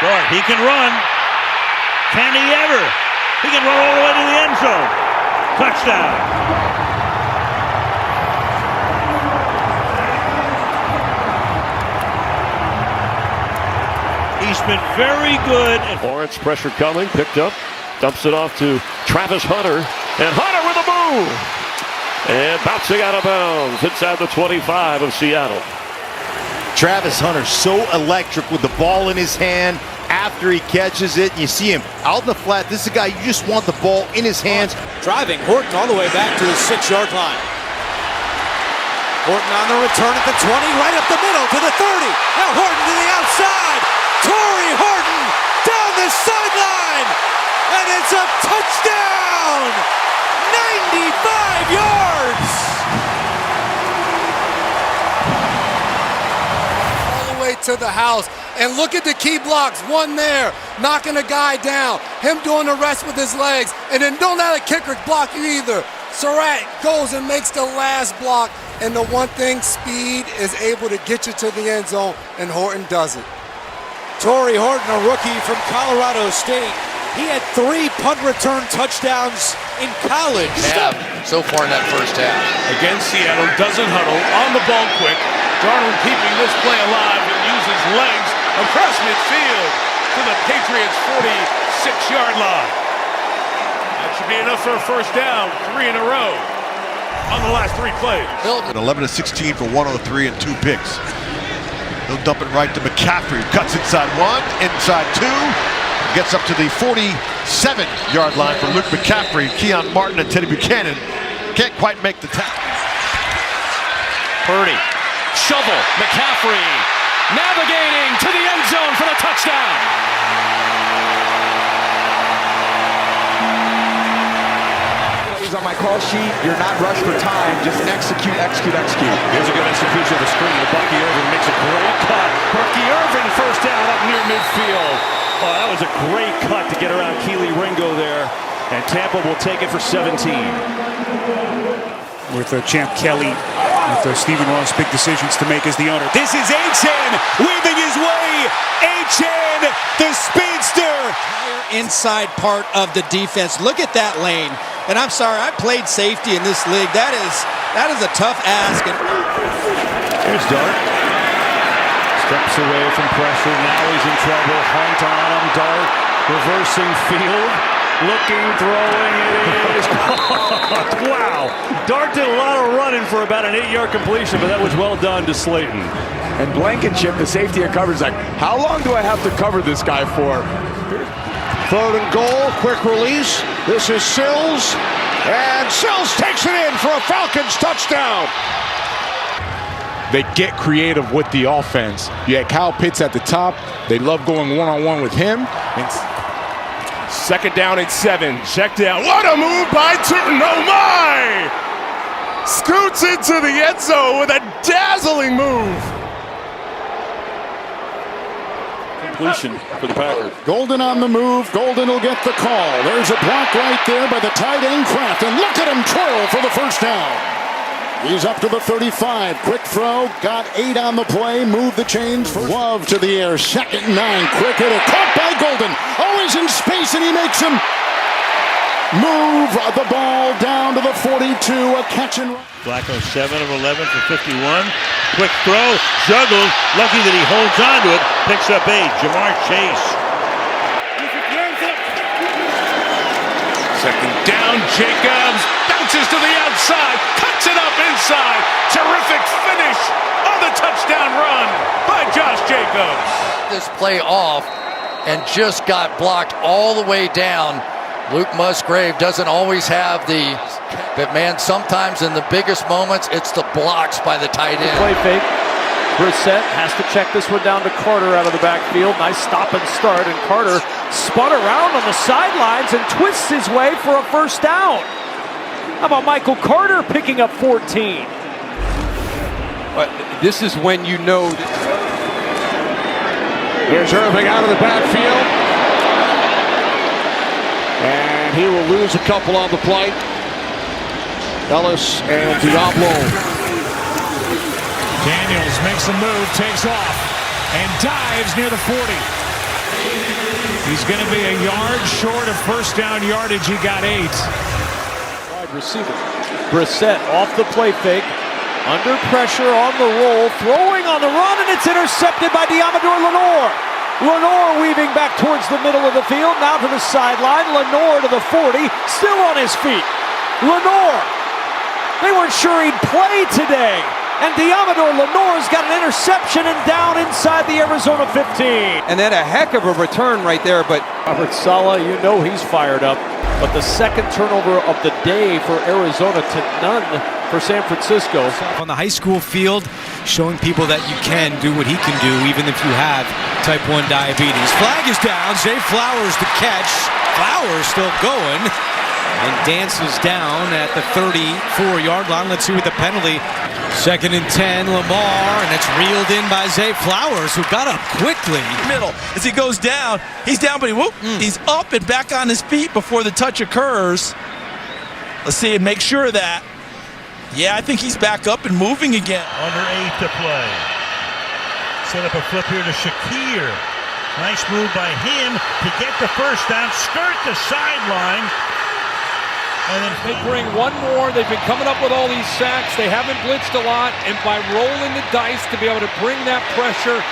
Dart, he can run. Can he ever? He can run all the way to the end zone. Touchdown. He's been very good. Lawrence, pressure coming, picked up, dumps it off to Travis Hunter, and Hunter with a move! And bouncing out of bounds inside the 25 of Seattle. Travis Hunter so electric with the ball in his hand after he catches it. You see him out in the flat. This is a guy you just want the ball in his hands. Driving Horton all the way back to his 6-yard line. Horton on the return at the 20, right up the middle to the 30. Now Horton to the outside. Torrey Horton down the sideline. And it's a touchdown. 95 yards. To the house, and look at the key blocks. One there, knocking a guy down, him doing the rest with his legs, and then don't let a kicker block you either. Surratt goes and makes the last block, and the one thing, speed is able to get you to the end zone, and Horton does it. Torrey Horton, a rookie from Colorado State. He had 3 punt return touchdowns in college. So far in that first half. Against Seattle, doesn't huddle, on the ball quick. Darnold keeping this play alive and uses legs across midfield to the Patriots' 46-yard line. That should be enough for a first down, 3 in a row on the last 3 plays. 11-16 for 103 and 2 picks. He'll dump it right to McCaffrey. Cuts inside 1, inside 2. Gets up to the 47-yard line for Luke McCaffrey. Keon Martin and Teddy Buchanan can't quite make the tackle. Purdy, shovel, McCaffrey, navigating to the end zone for the touchdown. On my call sheet, you're not rushed for time, just execute. Here's a good execution of the screen to Bucky Irvin, makes a great cut. Bucky Irvin first down up near midfield. Oh, that was a great cut to get around Keely Ringo there, and Tampa will take it for 17. With Champ Kelly, with Stephen Ross, big decisions to make as the owner. This is Achane weaving his way. Achane, the speedster. Inside part of the defense. Look at that lane. And I'm sorry, I played safety in this league. That is a tough ask. Here's Dart. Steps away from pressure. Now he's in trouble. Hunt on him. Dart reversing field. Looking, throwing, it is caught. Wow. Dart did a lot of running for about an 8-yard completion, but that was well done to Slayton. And Blankenship, the safety at coverage, like, how long do I have to cover this guy for? Third and goal, quick release. This is Sills, and Sills takes it in for a Falcons touchdown. They get creative with the offense. You had Kyle Pitts at the top. They love going one-on-one with him. And second down and 7. Check down. What a move by Turton. Oh, my! Scoots into the end zone with a dazzling move. Completion for the Packers. Golden on the move. Golden will get the call. There's a block right there by the tight end Kraft. And look at him twirl for the first down. He's up to the 35. Quick throw. Got 8 on the play. Move the chains. For Love to the air. Second and 9. Quick hitter. Caught by Golden. Always in space, and he makes him move the ball down to the 42. A catch and run. Flacco 7 of 11 for 51. Quick throw, juggled. Lucky that he holds on to it. Picks up 8. Jamar Chase. Second down, Jacobs bounces to the outside, cuts it up inside. Terrific finish on the touchdown run by Josh Jacobs. This play off and just got blocked all the way down. Luke Musgrave doesn't always have but man, sometimes in the biggest moments, it's the blocks by the tight end. Play fake. Brissett has to check this one down to Carter out of the backfield. Nice stop and start, and Carter spun around on the sidelines and twists his way for a first down. How about Michael Carter picking up 14? But this is when you know. Here's Irving out of the backfield. And he will lose a couple on the play. Ellis and Diablo. Daniels makes a move, takes off, and dives near the 40. He's going to be a yard short of first down yardage. He got 8. Wide receiver. Brissett off the play fake. Under pressure on the roll. Throwing on the run, and it's intercepted by Diamador Lenore. Lenore weaving back towards the middle of the field. Now to the sideline. Lenore to the 40. Still on his feet. Lenore. They weren't sure he'd play today. And Diamador Lenore's got an interception and down inside the Arizona 15. And then a heck of a return right there, but Robert Saleh, you know he's fired up. But the second turnover of the day for Arizona to none for San Francisco. On the high school field, showing people that you can do what he can do, even if you have type 1 diabetes. Flag is down. Zay Flowers the catch. Flowers still going. And dances down at the 34-yard line. Let's see what the penalty. 2nd and 10, Lamar, and it's reeled in by Zay Flowers, who got up quickly. Middle, as he goes down, he's down, but he's up and back on his feet before the touch occurs. Let's see and make sure of that. Yeah, I think he's back up and moving again. Under 8 to play. Set up a flip here to Shakir. Nice move by him to get the first down, skirt the sideline. And then they bring one more. They've been coming up with all these sacks. They haven't blitzed a lot. And by rolling the dice to be able to bring that pressure,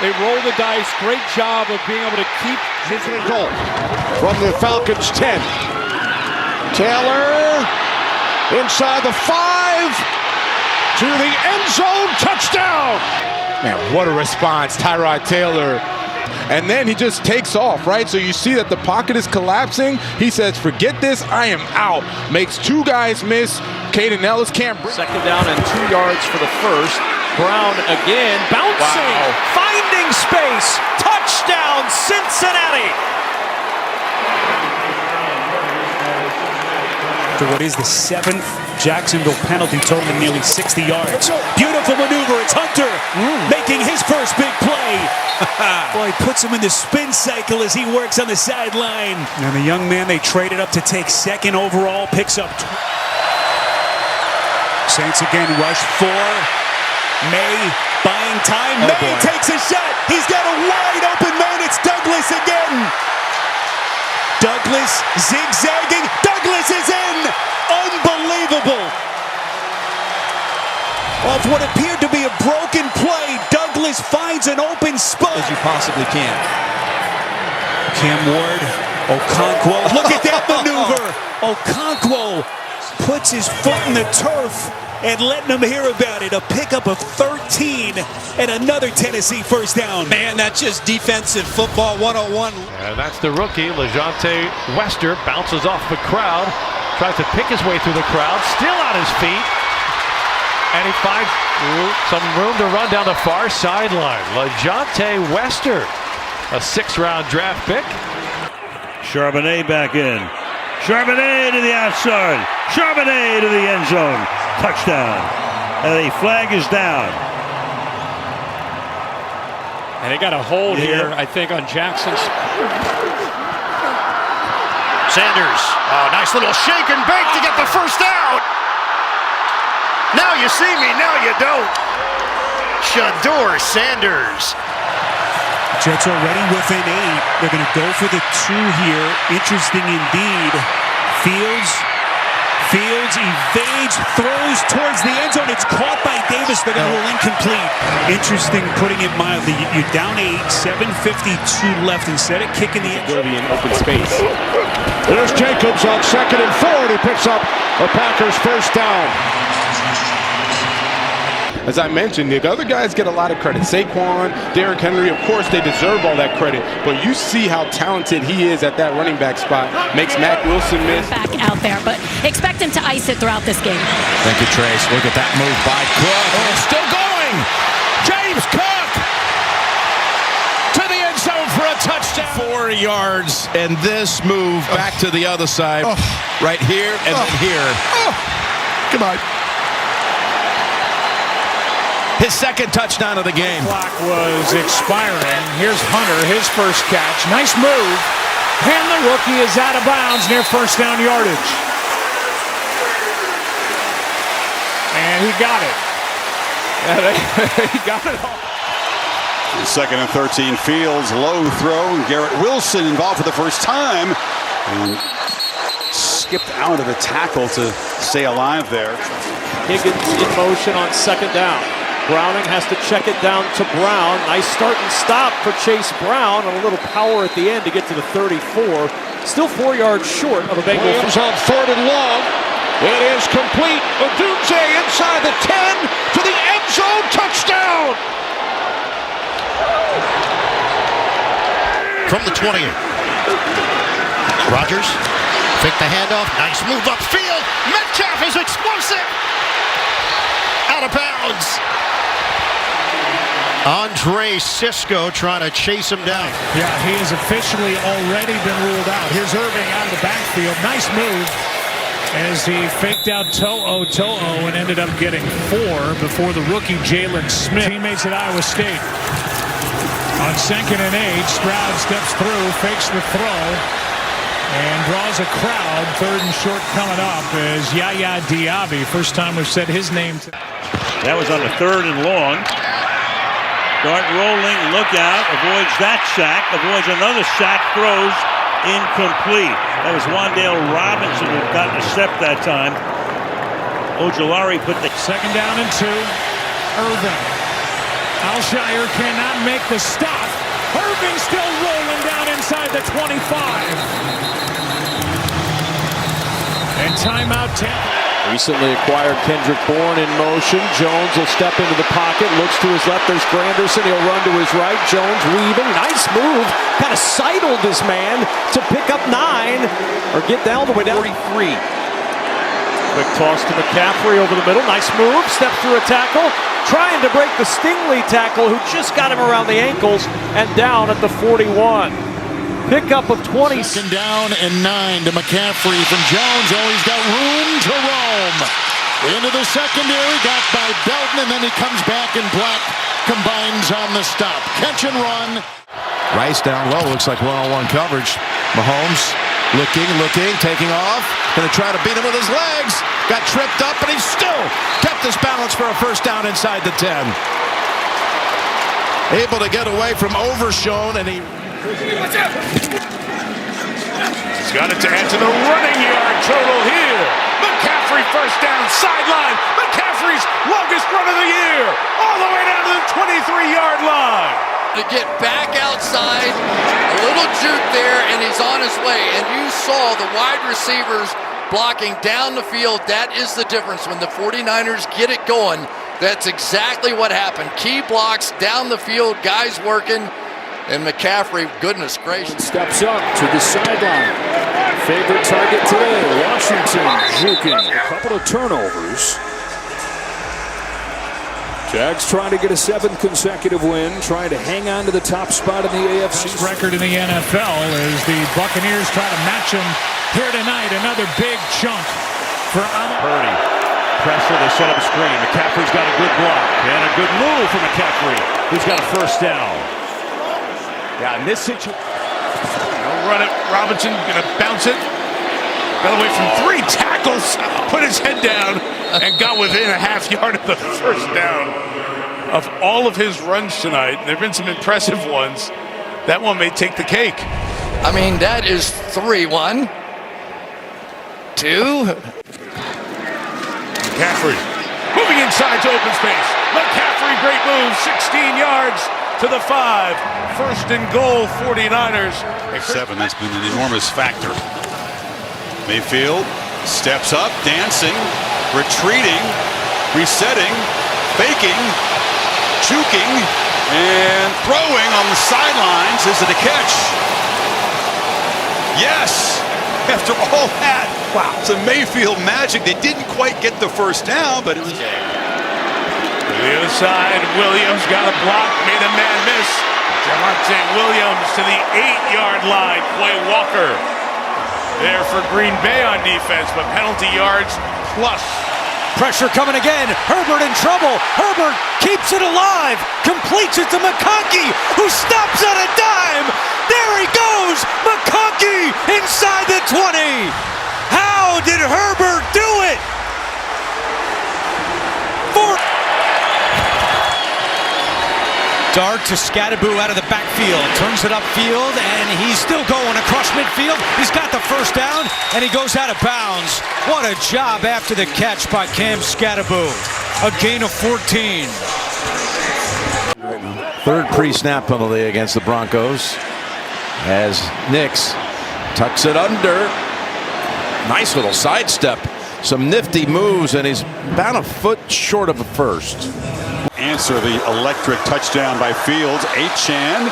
they roll the dice. Great job of being able to keep his goal from the Falcons 10. Taylor inside the 5 to the end zone. Touchdown. Man, what a response, Tyrod Taylor. And then he just takes off, right? So you see that the pocket is collapsing. He says, forget this, I am out. Makes 2 guys miss. Caden Ellis can't bring. 2nd down and 2 yards for the first. Brown again, bouncing, finding space. Touchdown, Cincinnati. To what is the 7th Jacksonville penalty, totaling nearly 60 yards. Beautiful maneuver. It's Hunter making his first big play. Boy, he puts him in the spin cycle as he works on the sideline. And the young man they traded up to take 2nd overall picks up. Saints again rush 4. May buying time. May takes a shot. He's got a wide open man. It's Douglas again. Douglas zigzagging. Douglas is in. Unbelievable. Off what appeared to be a broken play, Douglas finds an open spot. As you possibly can. Cam Ward, Okonkwo. Look at that maneuver. Okonkwo puts his foot in the turf and letting them hear about it. A pickup of 13 and another Tennessee first down. Man, that's just defensive football 101. And that's the rookie, LeJonte Wester, bounces off the crowd, tries to pick his way through the crowd, still on his feet. And he finds some room to run down the far sideline. LeJonte Wester, a 6th-round draft pick. Charbonnet back in. Charbonnet to the outside. Charbonnet to the end zone. Touchdown. And the flag is down. And they got a hold here, I think, on Jackson's. Sanders. Oh, nice little shake and bake to get the first down. Now you see me, now you don't. Shador Sanders. Jets already within 8. They're going to go for the 2 here. Interesting indeed. Fields evades, throws towards the end zone. It's caught by Davis. They're going to rule incomplete. Interesting, putting it mildly. You're down 8, 7:52 left. Instead of kicking the end zone. In open space. There's Jacobs on 2nd and 4, and he picks up the Packers first down. As I mentioned, the other guys get a lot of credit. Saquon, Derrick Henry, of course, they deserve all that credit. But you see how talented he is at that running back spot. Makes Mack Wilson miss. Back out there, but expect him to ice it throughout this game. Thank you, Trace. Look at that move by Cook. And it's still going. James Cook to the end zone for a touchdown. 4 yards, and this move back to the other side. Right here and then here. Come on. His 2nd touchdown of the game. Clock was expiring. Here's Hunter, his first catch. Nice move. And the rookie is out of bounds near first down yardage. And he got it. He got it all. Second and 13 Fields, low throw. Garrett Wilson involved for the first time. And skipped out of the tackle to stay alive there. Higgins in motion on second down. Browning has to check it down to Brown. Nice start and stop for Chase Brown, and a little power at the end to get to the 34. Still 4 yards short of a Bengal. Williams on 3rd and long. It is complete. Odunze inside the 10 to the end zone. Touchdown! From the 28. Rodgers, fake the handoff. Nice move upfield. Metcalf is explosive. Out of bounds. Andre Cisco trying to chase him down. Yeah, he has officially already been ruled out. Here's Irving out of the backfield. Nice move as he faked out To'o and ended up getting 4 before the rookie Jalen Smith. Teammates at Iowa State. On 2nd and 8, Stroud steps through, fakes the throw, and draws a crowd. 3rd and short coming up as Yaya Diaby. First time we've said his name. That was on the 3rd and long. Dart rolling, look out, avoids that sack, avoids another sack, throws incomplete. That was Wan'Dale Robinson who got the step that time. Ojulari put the 2nd down and 2. Irving. Alshire cannot make the stop. Irving still rolling down inside the 25. And timeout 10. Recently acquired Kendrick Bourne in motion. Jones will step into the pocket, looks to his left. There's Granderson. He'll run to his right. Jones weaving. Nice move. Kind of sidled this man to pick up 9 or get down the way down. 43. Quick toss to McCaffrey over the middle. Nice move. Steps through a tackle. Trying to break the Stingley tackle who just got him around the ankles and down at the 41. Pickup of 20. 2nd down and 9 to McCaffrey from Jones. Oh, he's got room to roam. Into the secondary, got by Belton, and then he comes back and Black combines on the stop. Catch and run. Rice down low, looks like one-on-one coverage. Mahomes looking, taking off. Going to try to beat him with his legs. Got tripped up, but he still kept his balance for a first down inside the 10. Able to get away from Overshown, and he... He's got it to add to the running yard total here. McCaffrey first down, sideline. McCaffrey's longest run of the year. All the way down to the 23-yard line. To get back outside, a little juke there, and he's on his way. And you saw the wide receivers blocking down the field. That is the difference. When the 49ers get it going, that's exactly what happened. Key blocks down the field, guys working. And McCaffrey, goodness gracious. Steps up to the sideline. Favorite target today, Washington juking. A couple of turnovers. Jags trying to get a 7th consecutive win, trying to hang on to the top spot in the AFC. Record in the NFL as the Buccaneers try to match them here tonight. Another big chunk for Purdy. Pressure, they set up a screen. McCaffrey's got a good block and a good move for McCaffrey. He's got a first down. Yeah, in this situation. Run it. Robinson going to bounce it. Got away from 3 tackles. Put his head down and got within a half yard of the first down. Of all of his runs tonight, there have been some impressive ones. That one may take the cake. I mean, that is 3. 1, 2. McCaffrey moving inside to open space. McCaffrey, great move. 16 yards to the 5. First and goal, 49ers. 7, that's been an enormous factor. Mayfield steps up, dancing, retreating, resetting, faking, juking, and throwing on the sidelines. Is it a catch? Yes! After all that, wow, some Mayfield magic. They didn't quite get the first down, but it was... To the other side, Williams got a block, made a man miss. Javonte Williams to the 8-yard line. Quay Walker there for Green Bay on defense, but penalty yards plus. Pressure coming again. Herbert in trouble. Herbert keeps it alive. Completes it to McConkey, who stops on a dime. There he goes. McConkey inside the 20. How did Herbert do it? Dart to Scatterbo out of the backfield. Turns it upfield, and he's still going across midfield. He's got the first down, and he goes out of bounds. What a job after the catch by Cam Scatterbo. A gain of 14. Third pre-snap penalty against the Broncos as Nix tucks it under. Nice little sidestep. Some nifty moves, and he's about a foot short of a first. Answer the electric touchdown by Fields. Achane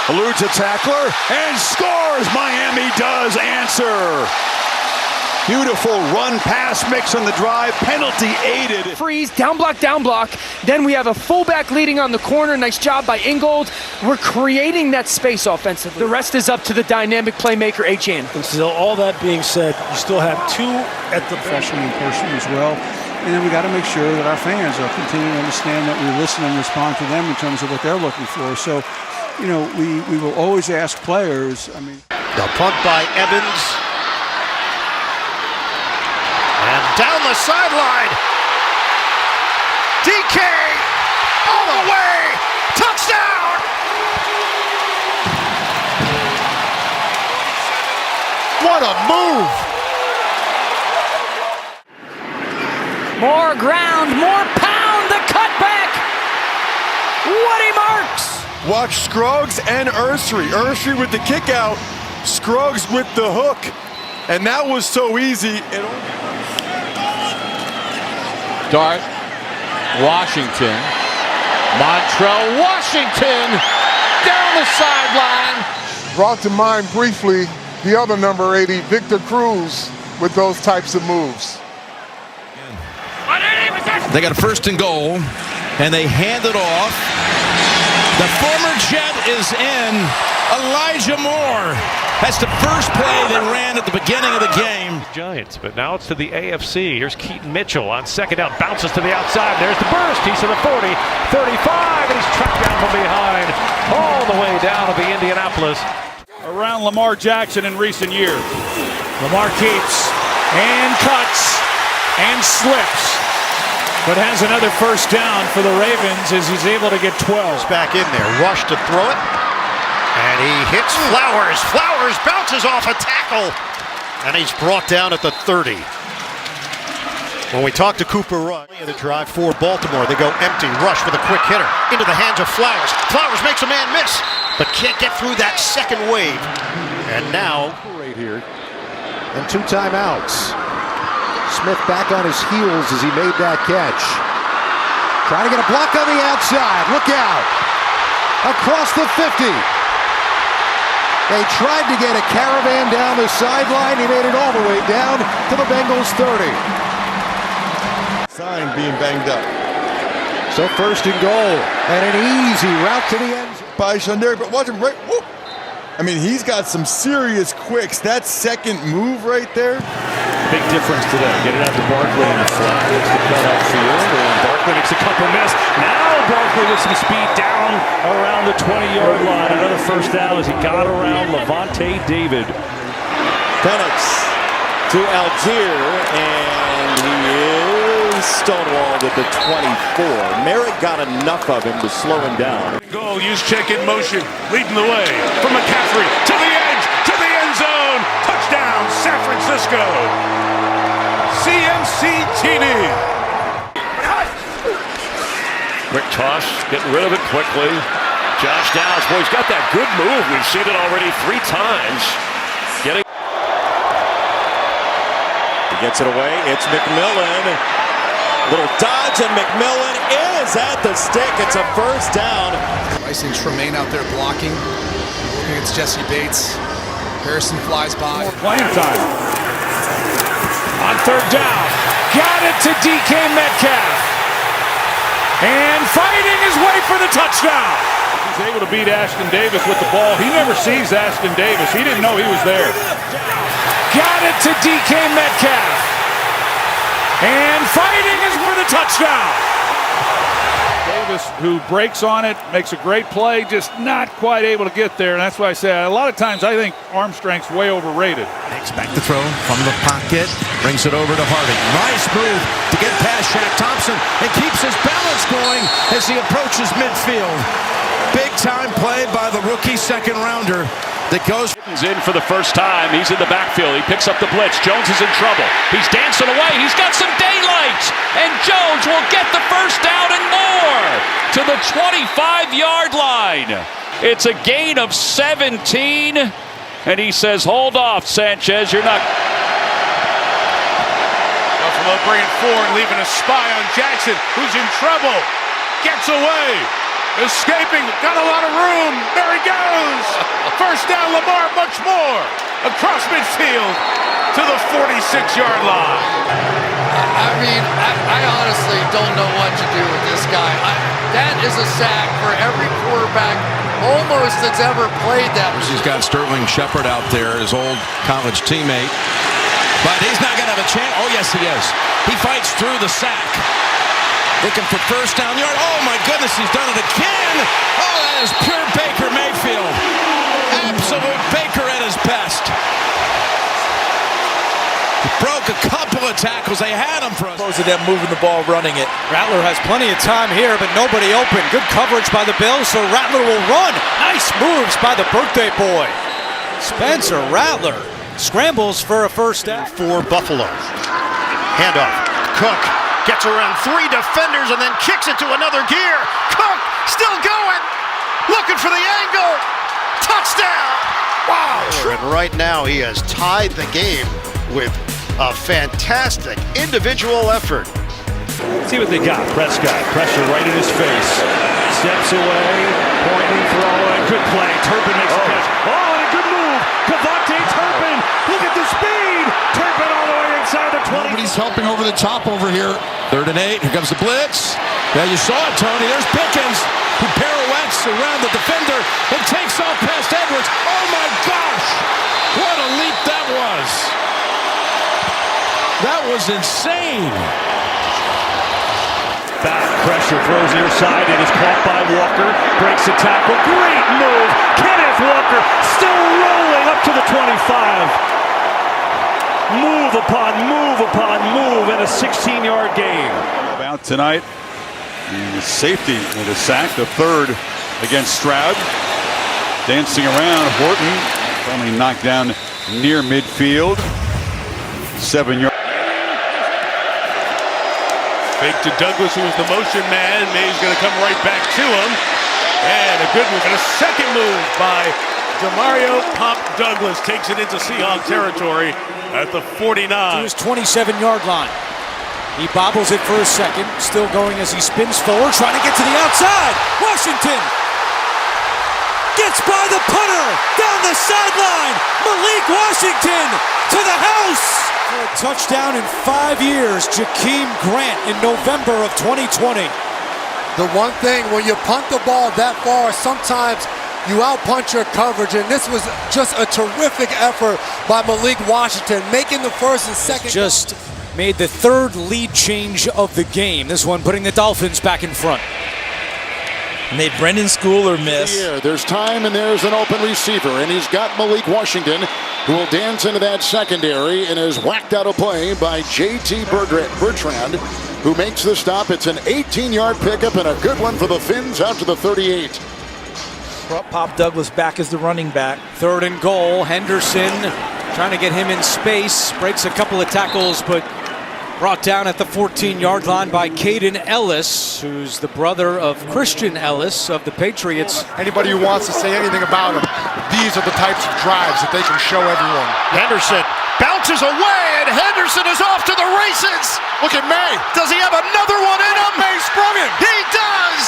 eludes a tackler and scores. Miami does answer. Beautiful run-pass mix on the drive. Penalty aided. Freeze, down block. Then we have a fullback leading on the corner. Nice job by Ingold. We're creating that space offensively. The rest is up to the dynamic playmaker, Achane. And so all that being said, you still have two at the freshman person as well. And then we got to make sure that our fans are continuing to understand that we listen and respond to them in terms of what they're looking for. So, you know, we will always ask players. I mean, the punt by Evans. And down the sideline. DK all the way. Touchdown. What a move. More ground, more pound, the cutback. Woody Marks. Watch Scruggs and Ursary. Ursary with the kick out, Scruggs with the hook. And that was so easy. Dart, Washington, Montrell Washington down the sideline. Brought to mind briefly the other number 80, Victor Cruz, with those types of moves. They got a first and goal, and they hand it off. The former Jet is in. Elijah Moore has the first play they ran at the beginning of the game. Giants, but now it's to the AFC. Here's Keaton Mitchell on second down, bounces to the outside. There's the burst. He's to the 40, 35, and he's tracked down from behind all the way down to the Indianapolis. around Lamar Jackson in recent years. Lamar keeps and cuts and slips, but has another first down for the Ravens as he's able to get 12. Back in there, rush to throw it, and he hits Flowers. Flowers bounces off a tackle, and he's brought down at the 30. When we talk to Cooper Rush, the drive for Baltimore, they go empty, rush with a quick hitter into the hands of Flowers. Flowers makes a man miss, but can't get through that second wave. And now, right here, and 2 timeouts. Smith back on his heels as he made that catch. Trying to get a block on the outside. Look out! Across the 50. They tried to get a caravan down the sideline. He made it all the way down to the Bengals 30. Sign being banged up. So first and goal, and an easy route to the end zone. By Shandari, but watch him right. Whoop. I mean, he's got some serious quicks. That second move right there. Big difference today. Get it out to Barkley in the flat. It's the cutout field, and Barkley makes a couple miss. Now Barkley with some speed down around the 20-yard line. Another first down as he got around Levante David. Penix to Algier, and he is stonewalled at the 24. Merritt got enough of him to slow him down. Goal, use check in motion, leading the way from McCaffrey to the edge, to the end zone. Touchdown, San Francisco. CMC TD. Quick toss, getting rid of it quickly. Josh Downs, boy, he's got that good move. We've seen it already 3 times. Getting. He gets it away. It's McMillan. Little dodge, and McMillan is at the stick. It's a first down. Rice and Tremaine out there blocking. Looking at Jesse Bates. Harrison flies by. Playing time. On third down. Got it to DK Metcalf. And fighting his way for the touchdown. He's able to beat Ashton Davis with the ball. He never sees Ashton Davis. He didn't know he was there. Got it to DK Metcalf. And fighting is for the touchdown. Davis, who breaks on it, makes a great play, just not quite able to get there. And that's why I say a lot of times I think arm strength's way overrated. Takes back the throw from the pocket, brings it over to Harding. Nice move to get past Shaq Thompson and keeps his balance going as he approaches midfield. Big-time play by the rookie second-rounder that goes in for the first time. He's in the backfield. He picks up the blitz. Jones is in trouble. He's dancing away. He's got some daylight. And Jones will get the first down and more to the 25-yard line. It's a gain of 17. And he says, hold off, Sanchez. You're not. Buffalo bringing forward, leaving a spy on Jackson, who's in trouble. Gets away. Escaping. Got a lot of room. There he goes. First down, Lamar, much more. Across midfield to the 46-yard line. I mean, I honestly don't know what to do with this guy. That is a sack for every quarterback almost that's ever played that. He's got Sterling Shepard out there, his old college teammate. But he's not going to have a chance. Oh, yes, he is. He fights through the sack. Looking for first down yard. Oh, my goodness, he's done it again. Oh, that is pure Baker Mayfield. Absolute Baker at his best. He broke a couple of tackles. They had him for us. Opposed to them moving the ball, running it. Rattler has plenty of time here, but nobody open. Good coverage by the Bills, so Rattler will run. Nice moves by the birthday boy. Spencer Rattler scrambles for a first down. For Buffalo. Handoff. Cook gets around 3 defenders and then kicks it to another gear. Cook still going. Looking for the angle. Touchdown. Wow. And right now he has tied the game with a fantastic individual effort. See what they got. Prescott, pressure right in his face. Steps away, pointing, throwing. Good play. Turpin makes the catch. Oh, and a good move. Devontae Turpin. Look at the speed. Turpin all the way inside the 20. Nobody's helping over the top over here. 3rd and 8. Here comes the blitz. Yeah, you saw it, Tony. There's Pickens, who pirouettes around the defender and takes off past Edwards. Oh, my gosh. What a leap that was. That was insane. Back pressure, throws near side. It is caught by Walker. Breaks the tackle. Great move. Kenneth Walker still rolling up to the 25. Move upon move upon move in a 16-yard game. About tonight, the safety with a sack, the 3rd against Stroud. Dancing around, Horton finally knocked down near midfield. 7 yards. Fake to Douglas, who was the motion man. May's going to come right back to him. And a good move, and a second move by Demario Pop Douglas. Takes it into Seahawks territory at the 49. To his 27-yard line. He bobbles it for a second, still going as he spins forward, trying to get to the outside. Washington gets by the punter, down the sideline. Malik Washington to the house. For a touchdown in 5 years, Jakeem Grant in November of 2020. The one thing, when you punt the ball that far, sometimes you outpunch your coverage, and this was just a terrific effort by Malik Washington, making the first and second. Just made the 3rd lead change of the game. This one putting the Dolphins back in front. Made Brendan Schooler miss. Yeah, there's time and there's an open receiver, and he's got Malik Washington, who will dance into that secondary and is whacked out of play by J.T. Bertrand, who makes the stop. It's an 18-yard pickup and a good one for the Finns out to the 38. Pop Douglas back as the running back. 3rd and goal. Henderson trying to get him in space. Breaks a couple of tackles, but brought down at the 14-yard line by Caden Ellis, who's the brother of Christian Ellis of the Patriots. Anybody who wants to say anything about him, these are the types of drives that they can show everyone. Henderson bounces away, and Henderson is off to the races. Look at May. Does he have another one in him? May sprung him. He does.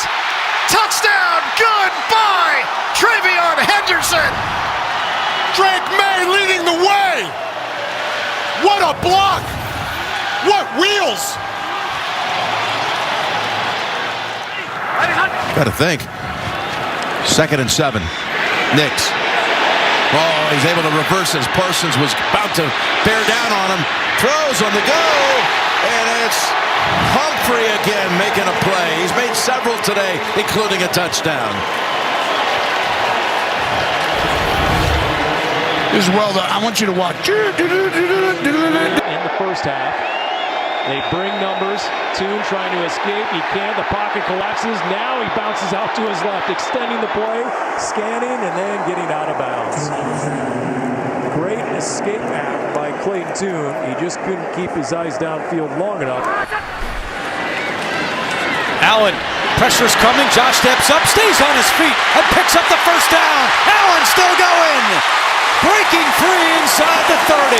Touchdown. Goodbye, Travion Henderson. Drake May leading the way. What a block. What wheels! Got to think. 2nd and 7. Nix. Oh, he's able to reverse this. Parsons was about to bear down on him. Throws on the go. And it's Humphrey again making a play. He's made several today, including a touchdown. This is well done. I want you to watch. In the first half. They bring numbers. Toon trying to escape. He can't. The pocket collapses. Now he bounces out to his left, extending the play, scanning, and then getting out of bounds. Great escape act by Clayton Toon. He just couldn't keep his eyes downfield long enough. Allen, pressure's coming. Josh steps up, stays on his feet, and picks up the first down. Allen still going. Breaking free inside the 30.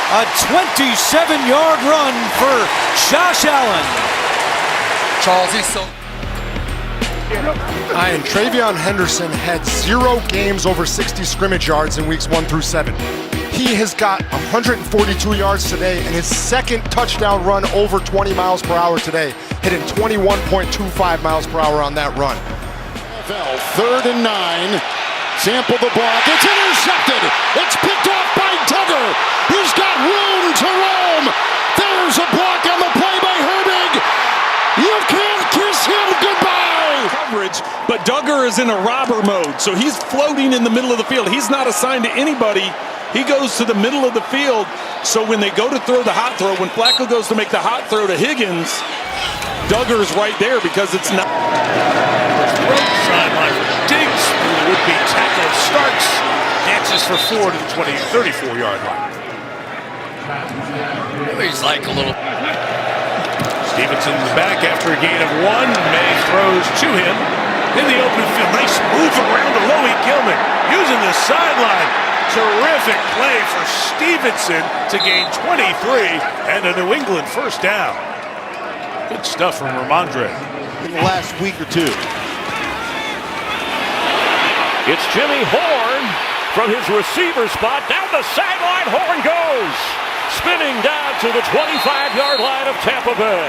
A 27-yard run for Josh Allen. Charles, he's so... And Travion Henderson had 0 games over 60 scrimmage yards in weeks 1 through 7. He has got 142 yards today and his second touchdown run over 20 miles per hour today, hitting 21.25 miles per hour on that run. NFL, 3rd and 9. Sample the block. It's intercepted. It's picked off by Duggar. He's got room to roam. There's a block on the play by Herbig. You can't kiss him goodbye. Coverage, but Duggar is in a robber mode, so he's floating in the middle of the field. He's not assigned to anybody. He goes to the middle of the field, so when they go to throw the hot throw, when Flacco goes to make the hot throw to Higgins, Duggar's right there because it's not. Sideline for Diggs, who would be tackle starts, dances for 4 to the 34-yard line. He's like a little. Stevenson back after a gain of 1. May throws to him in the open field. Nice move around to Loie Gilman using the sideline. Terrific play for Stevenson to gain 23 and a New England first down. Good stuff from Ramondre. In the last week or two. It's Jimmy Horn from his receiver spot. Down the sideline, Horn goes. Spinning down to the 25-yard line of Tampa Bay.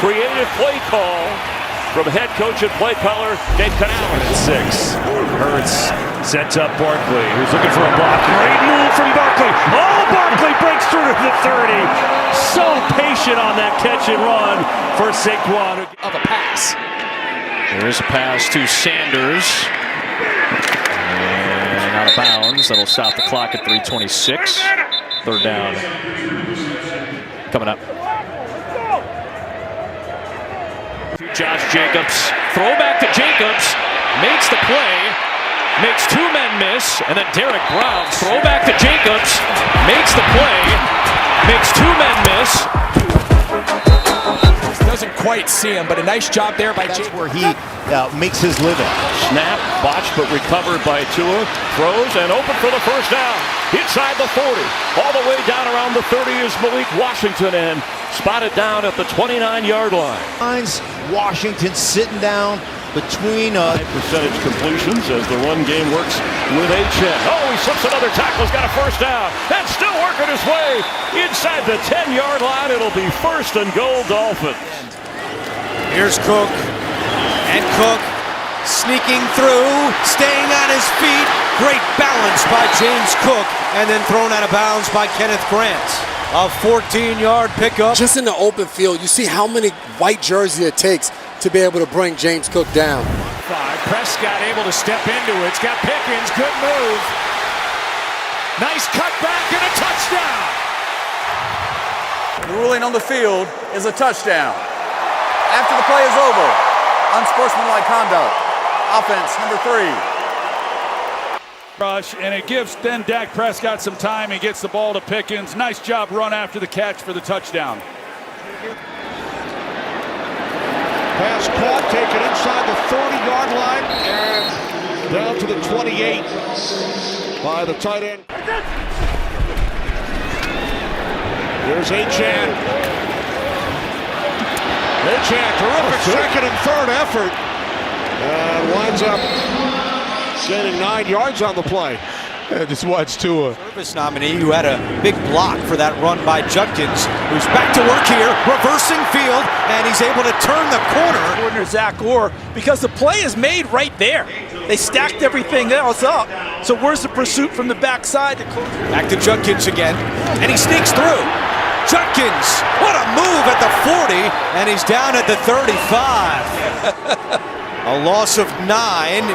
Creative play call from head coach and play caller Dave Canales. 6. Hurts sets up Barkley, who's looking for a block. Great move from Barkley. Oh, Barkley breaks through to the 30. So patient on that catch and run for Saquon. Of a pass. There's a pass to Sanders. And out of bounds. That'll stop the clock at 3:26. 3rd down. Coming up. Josh Jacobs. Throw back to Jacobs. Makes the play. Makes 2 men miss. And then Derek Brown. Throw back to Jacobs. Makes the play. Makes 2 men miss. Doesn't quite see him, but a nice job there by Jacobs. Where he makes his living. Snap, botched, but recovered by Tua. Throws and open for the first down. Inside the 40. All the way down around the 30 is Malik Washington and spotted down at the 29-yard line. Washington sitting down between percentage completions as the run game works with H.N. Oh, he slips another tackle. He's got a first down. And still working his way inside the 10-yard line. It'll be 1st and goal, Dolphins. Here's Cook. And Cook sneaking through, staying on his feet. Great balance by James Cook, and then thrown out of bounds by Kenneth Grant. A 14-yard pickup. Just in the open field, you see how many white jerseys it takes to be able to bring James Cook down. 5. Prescott able to step into it. It's got Pickens. Good move. Nice cutback and a touchdown. The ruling on the field is a touchdown. After the play is over, unsportsmanlike conduct. Offense number 3. Rush, and it gives then Dak Prescott some time. He gets the ball to Pickens. Nice job run after the catch for the touchdown. Pass caught, taken inside the 30-yard line and down to the 28 by the tight end. Here's H.N. H.N. terrific 2nd and 3rd effort. And winds up gaining 9 yards on the play. Just watch Tua. Service nominee who had a big block for that run by Judkins, who's back to work here, reversing field, and he's able to turn the corner. Coordinator Zach Orr, because the play is made right there. They stacked everything else up. So where's the pursuit from the backside? Back to Judkins again, and he sneaks through. Judkins, what a move at the 40, and he's down at the 35. A loss of 9.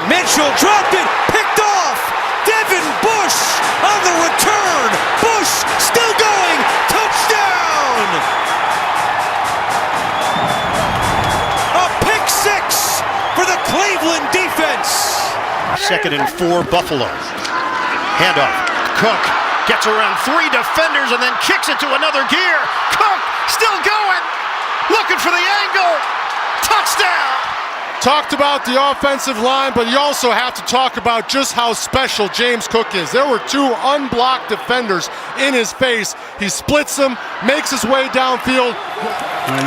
Mitchell dropped it, picked off. Devin Bush on the return. Bush still going. Touchdown! A pick six for the Cleveland defense. 2nd and 4, Buffalo. Handoff. Cook gets around 3 defenders and then kicks it to another gear. Cook still going. Looking for the angle. Touchdown. Talked about the offensive line, but you also have to talk about just how special James Cook is. There were 2 unblocked defenders in his face. He splits them, makes his way downfield.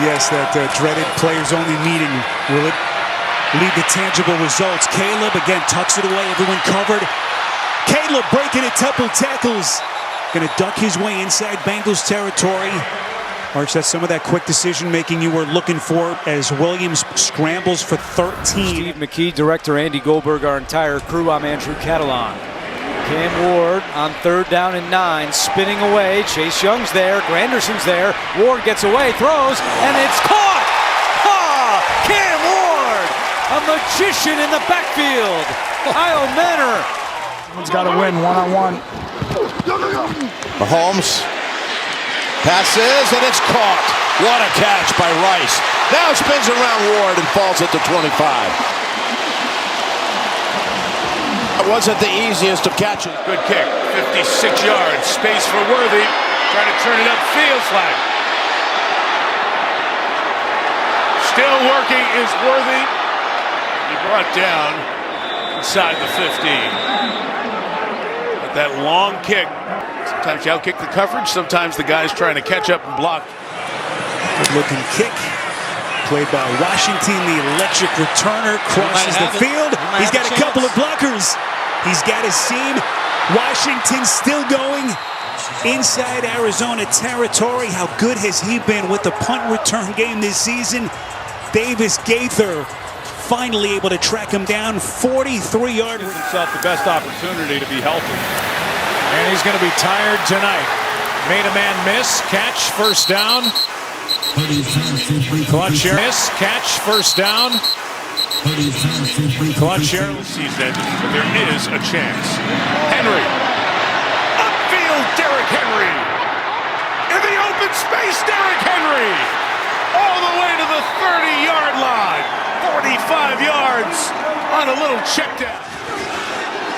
Yes, that dreaded players-only meeting. Will it lead to tangible results? Caleb again tucks it away. Everyone covered. Caleb breaking a couple tackles. Going to duck his way inside Bengals territory. Arch, that's some of that quick decision-making you were looking for as Williams scrambles for 13. Steve McKee, director Andy Goldberg, our entire crew. I'm Andrew Catalan. Cam Ward on 3rd down and 9, spinning away. Chase Young's there, Granderson's there. Ward gets away, throws, and it's caught! Ha! Cam Ward! A magician in the backfield. Kyle Manor. Someone's got to win one-on-one. Mahomes passes, and it's caught. What a catch by Rice. Now spins around Ward and falls at the 25. It wasn't the easiest of catches. Good kick, 56 yards, space for Worthy, trying to turn it upfield, flag. Still working is Worthy. He brought down inside the 15. But that long kick, sometimes you outkick the coverage, sometimes the guy's trying to catch up and block. Good looking kick. Played by Washington, the electric returner crosses the field. He's got a couple of blockers. He's got a seam. Washington still going inside Arizona territory. How good has he been with the punt return game this season? Davis Gaither finally able to track him down. 43-yard. Himself the best opportunity to be healthy. And he's going to be tired tonight. Made a man miss, catch, first down. Clutch here, miss, catch, first down. Clutch here. Season, but there is a chance. Henry. Upfield, Derrick Henry. In the open space, Derrick Henry. All the way to the 30-yard line. 45 yards on a little check down.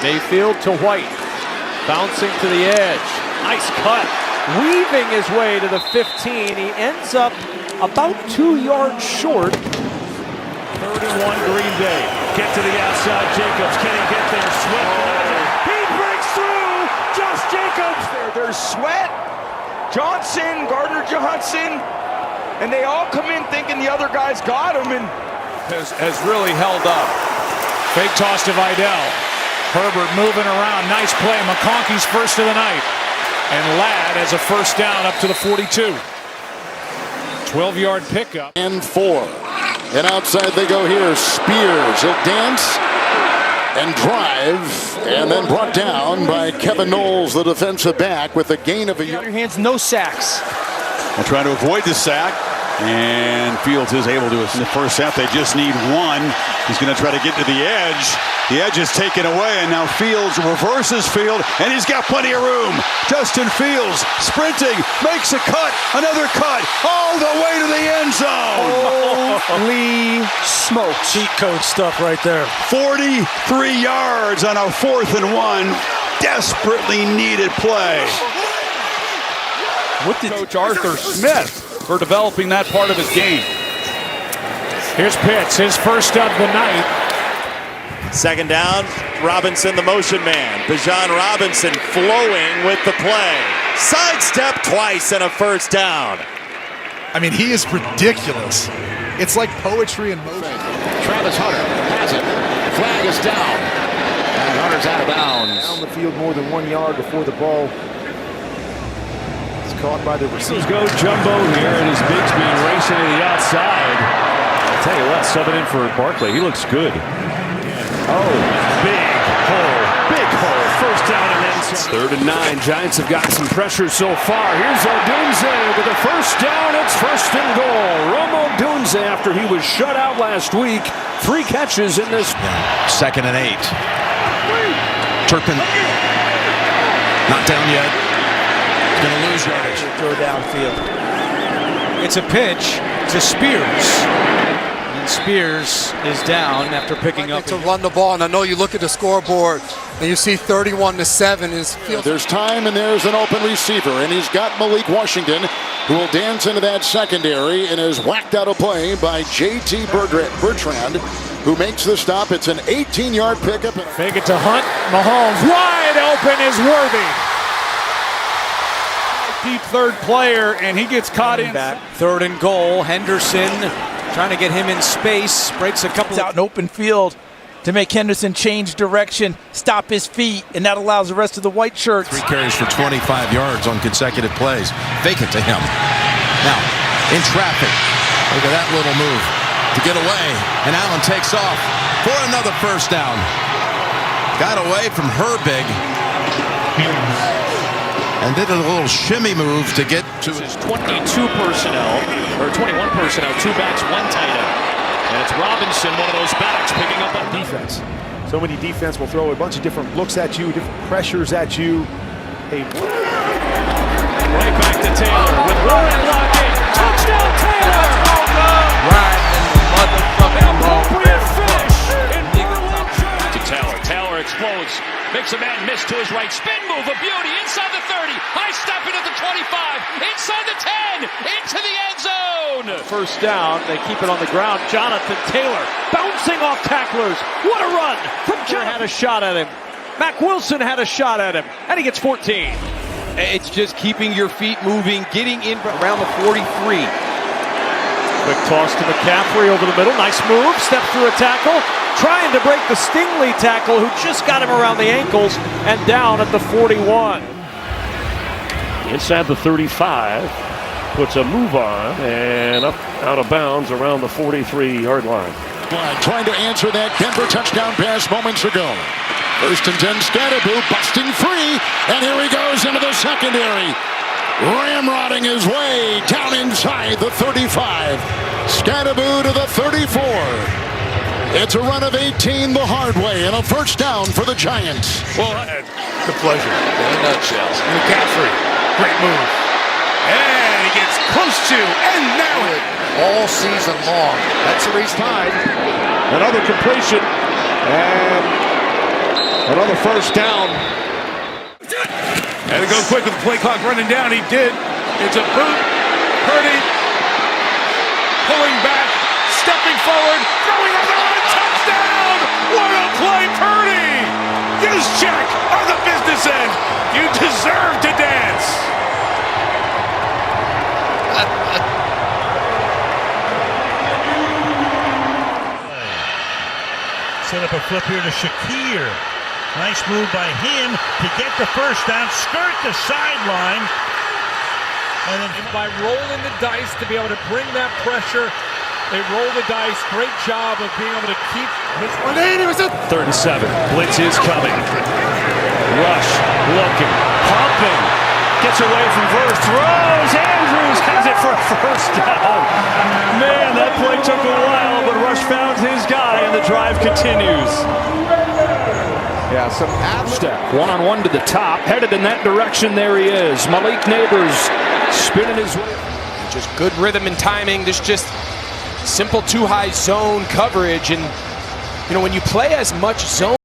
Mayfield to White. Bouncing to the edge. Nice cut. Weaving his way to the 15. He ends up about 2 yards short. 3rd and 1, Green Bay. Get to the outside. Jacobs. Can he get there? Sweat. He breaks through. Josh Jacobs. There's Sweat, Johnson, Gardner Johnson, and they all come in thinking the other guy's got him, and has really held up. Fake toss to Vidal. Herbert moving around. Nice play. McConkey's first of the night. And Ladd has a first down up to the 42. 12-yard pickup. And 4. And outside they go here. Spears. He'll dance and drive. And then brought down by Kevin Knowles, the defensive back, with a gain of a yard. Your hands, no sacks. We'll try to avoid the sack. And Fields is able to. In the first half, they just need 1. He's going to try to get to the edge. The edge is taken away, and now Fields reverses field, and he's got plenty of room. Justin Fields sprinting, makes a cut, another cut, all the way to the end zone. Holy smokes. Cheat code stuff right there. 43 yards on a 4th and 1. Desperately needed play. What did Coach Arthur Smith for developing that part of his game? Here's Pitts, his first of the night. 2nd down, Robinson the motion man. Bijan Robinson flowing with the play. Sidestep twice and a first down. I mean, he is ridiculous. It's like poetry in motion. Travis Hunter has it. Flag is down. And Hunter's out of bounds. Down the field more than 1 yard before the ball. It's caught by the receiver. Go Jumbo here, and his Bigsby racing to the outside. I'll tell you what, subbing in for Barkley. He looks good. Oh, big hole, first down and then some. 3rd and 9, Giants have gotten some pressure so far. Here's Odunze with a first down, it's 1st and goal. Rome Odunze, after he was shut out last week, 3 catches in this. 2nd and 8. Turpin not down yet. He's going to lose yardage. Throw downfield. It's a pitch to Spears. And Spears is down after picking up to run the ball, and I know you look at the scoreboard and you see 31-7 is field. There's time and there's an open receiver, and he's got Malik Washington, who will dance into that secondary and is whacked out of play by J.T. Bertrand, who makes the stop. It's an 18-yard pickup. Fake it to Hunt. Mahomes wide open is Worthy. Deep third player, and he gets caught in. Back. 3rd and goal. Henderson trying to get him in space. Breaks a couple out in open field to make Henderson change direction, stop his feet, and that allows the rest of the white shirts. 3 carries for 25 yards on consecutive plays. Fake it to him. Now, in traffic. Look at that little move to get away. And Allen takes off for another first down. Got away from Herbig. And did a little shimmy move to get to his 22 personnel, or 21 personnel, 2 backs, 1 tight end. And it's Robinson, one of those backs, picking up on defense. So many defense will throw a bunch of different looks at you, different pressures at you. Hey. Right back to Taylor with Warren blocking. Touchdown, Taylor! Right in the motherfucking Appropriate finish in Berlin. To Taylor. Taylor explodes. Makes a man miss to his right. Spin move, a beauty. Inside the 30. High step into the 25. Inside the 10. Into the end zone. First down. They keep it on the ground. Jonathan Taylor bouncing off tacklers. What a run from Jonathan. Had a shot at him. Mac Wilson had a shot at him. And he gets 14. It's just keeping your feet moving, getting in around the 43. Quick toss to McCaffrey over the middle. Nice move. Step through a tackle. Trying to break the Stingley tackle, who just got him around the ankles and down at the 41. Inside the 35. Puts a move on and up out of bounds around the 43-yard line. Trying to answer that Denver touchdown pass moments ago. 1st and 10, Scatterboo busting free, and here he goes into the secondary. Ramrodding his way down inside the 35. Scatterboo to the 34. It's a run of 18 the hard way and a first down for the Giants. Well, the pleasure. In a nutshell. McCaffrey, great move. And he gets close to, and now it. All season long. That's the reason. Another completion, and another first down. And to go quick with the play clock running down, he did. It's a boot. Purdy pulling back, stepping forward, throwing on the line, touchdown! What a play, Purdy! Use check on the business end. You deserve to dance. Set up a flip here to Shakir. Nice move by him to get the first down, skirt the sideline. And then by rolling the dice to be able to bring that pressure, they roll the dice. Great job of being able to keep his 3rd and 7. Blitz is coming. Rush, looking, pumping. Gets away from Verse, throws. Andrews has it for a first down. Man, that play took a while, but Rush found his guy, and the drive continues. Yeah, some step. 1-on-1 to the top. Headed in that direction. There he is. Malik Neighbors spinning his way. Just good rhythm and timing. There's just simple 2-high zone coverage. And, you know, when you play as much zone